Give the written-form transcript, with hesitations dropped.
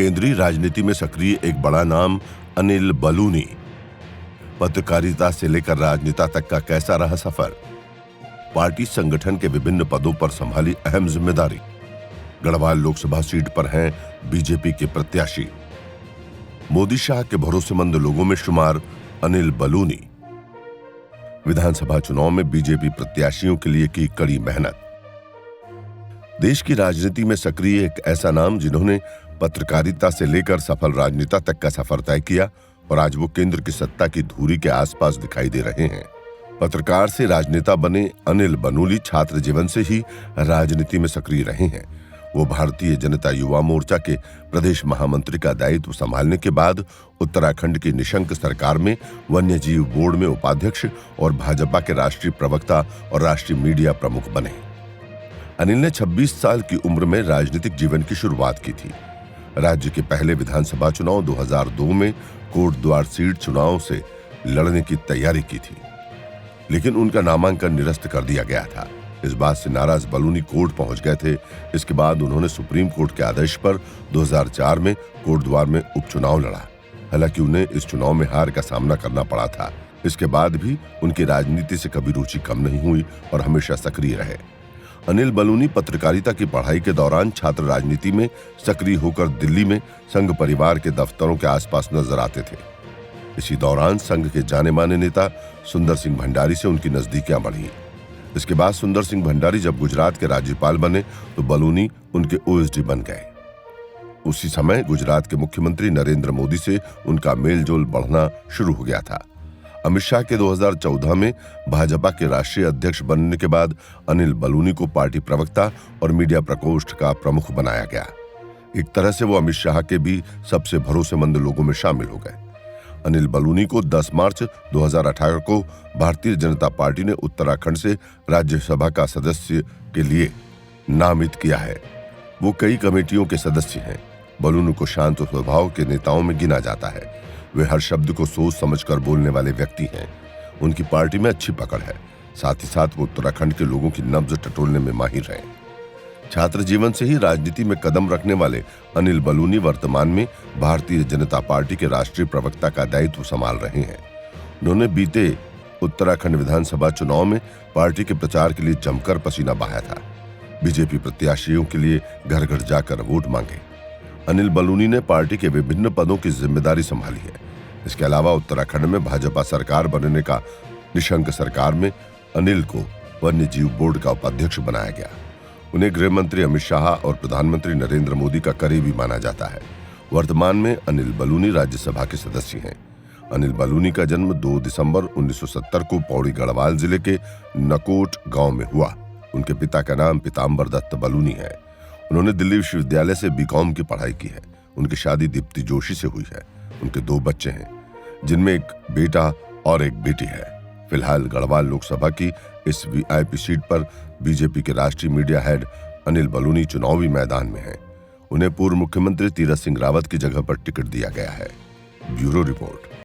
केंद्रीय राजनीति में सक्रिय एक बड़ा नाम अनिल बलूनी। पत्रकारिता से लेकर राजनेता तक का कैसा रहा सफर? पार्टी संगठन के विभिन्न पदों पर संभाली अहम जिम्मेदारी। गढ़वाल लोकसभा सीट पर हैं बीजेपी के प्रत्याशी। मोदी शाह के भरोसेमंद लोगों में शुमार अनिल बलूनी। विधानसभा चुनाव में बीजेपी प्रत्याशियों के लिए की कड़ी मेहनत। देश की राजनीति में सक्रिय एक ऐसा नाम जिन्होंने पत्रकारिता से लेकर सफल राजनेता तक का सफर तय किया और आज वो केंद्र की सत्ता की धुरी के आसपास दिखाई दे रहे हैं। पत्रकार से राजनेता बने अनिल बलूनी छात्र जीवन से ही राजनीति में सक्रिय रहे हैं। वो भारतीय जनता युवा मोर्चा के प्रदेश महामंत्री का दायित्व संभालने के बाद उत्तराखंड की निशंक सरकार में वन्य जीव बोर्ड में उपाध्यक्ष और भाजपा के राष्ट्रीय प्रवक्ता और राष्ट्रीय मीडिया प्रमुख बने। अनिल ने 26 साल की उम्र में राजनीतिक जीवन की शुरुआत की थी। राज्य के पहले विधानसभा चुनाव 2002 में कोटद्वार सीट चुनाव से लड़ने की तैयारी की थी, लेकिन उनका नामांकन निरस्त कर दिया गया था। इस बात से नाराज बलूनी कोर्ट पहुंच गए थे। इसके बाद उन्होंने सुप्रीम कोर्ट के आदेश पर 2004 में कोटद्वार में उपचुनाव लड़ा। हालांकि उन्हें इस चुनाव में हार का सामना करना पड़ा था। इसके बाद भी उनकी राजनीति से कभी रुचि कम नहीं हुई और हमेशा सक्रिय रहे। अनिल बलूनी पत्रकारिता की पढ़ाई के दौरान छात्र राजनीति में सक्रिय होकर दिल्ली में संघ परिवार के दफ्तरों के आसपास नजर आते थे। इसी दौरान संघ के जाने माने नेता सुंदर सिंह भंडारी से उनकी नजदीकियां बढ़ी। इसके बाद सुंदर सिंह भंडारी जब गुजरात के राज्यपाल बने तो बलूनी उनके ओएसडी बन गए। उसी समय गुजरात के मुख्यमंत्री नरेंद्र मोदी से उनका मेलजोल बढ़ना शुरू हो गया था। अमित शाह के 2014 में भाजपा के राष्ट्रीय अध्यक्ष बनने के बाद अनिल बलूनी को पार्टी प्रवक्ता और मीडिया प्रकोष्ठ का प्रमुख बनाया गया। एक तरह से वो अमित शाह के भी सबसे भरोसेमंद लोगों में शामिल हो गए। अनिल बलूनी को 10 मार्च 2018 को भारतीय जनता पार्टी ने उत्तराखंड से राज्यसभा का सदस्य के लिए नामित किया है। वो कई कमेटियों के सदस्य हैं। बलूनी को शांत स्वभाव के नेताओं में गिना जाता है। वे हर शब्द को सोच समझकर बोलने वाले व्यक्ति हैं। उनकी पार्टी में अच्छी पकड़ है। साथ ही साथ वो उत्तराखंड के लोगों की नब्ज टटोलने में माहिर हैं। छात्र जीवन से ही राजनीति में कदम रखने वाले अनिल बलूनी वर्तमान में भारतीय जनता पार्टी के राष्ट्रीय प्रवक्ता का दायित्व संभाल रहे हैं। उन्होंने बीते उत्तराखंड विधानसभा चुनाव में पार्टी के प्रचार के लिए जमकर पसीना बहाया था। बीजेपी प्रत्याशियों के लिए घर घर जाकर वोट मांगे। अनिल बलूनी ने पार्टी के विभिन्न पदों की जिम्मेदारी संभाली है। इसके अलावा उत्तराखंड में भाजपा सरकार बनने का निशंक सरकार में अनिल को वन्य जीव बोर्ड का उपाध्यक्ष बनाया गया। उन्हें गृह मंत्री अमित शाह और प्रधानमंत्री नरेंद्र मोदी का करीबी माना जाता है। वर्तमान में अनिल बलूनी राज्यसभा के सदस्य हैं। अनिल बलूनी का जन्म 2 दिसंबर 1970 को पौड़ी गढ़वाल जिले के नकोट गांव में हुआ। उनके पिता का नाम पीताम्बर दत्त बलूनी है। उन्होंने दिल्ली विश्वविद्यालय से बीकॉम की पढ़ाई की है। उनकी शादी दीप्ति जोशी से हुई है। उनके 2 बच्चे हैं, जिनमें एक बेटा और एक बेटी है। फिलहाल गढ़वाल लोकसभा की इस वीआईपी सीट पर बीजेपी के राष्ट्रीय मीडिया हेड अनिल बलूनी चुनावी मैदान में हैं। उन्हें पूर्व मुख्यमंत्री तीरथ सिंह रावत की जगह पर टिकट दिया गया है। Bureau report.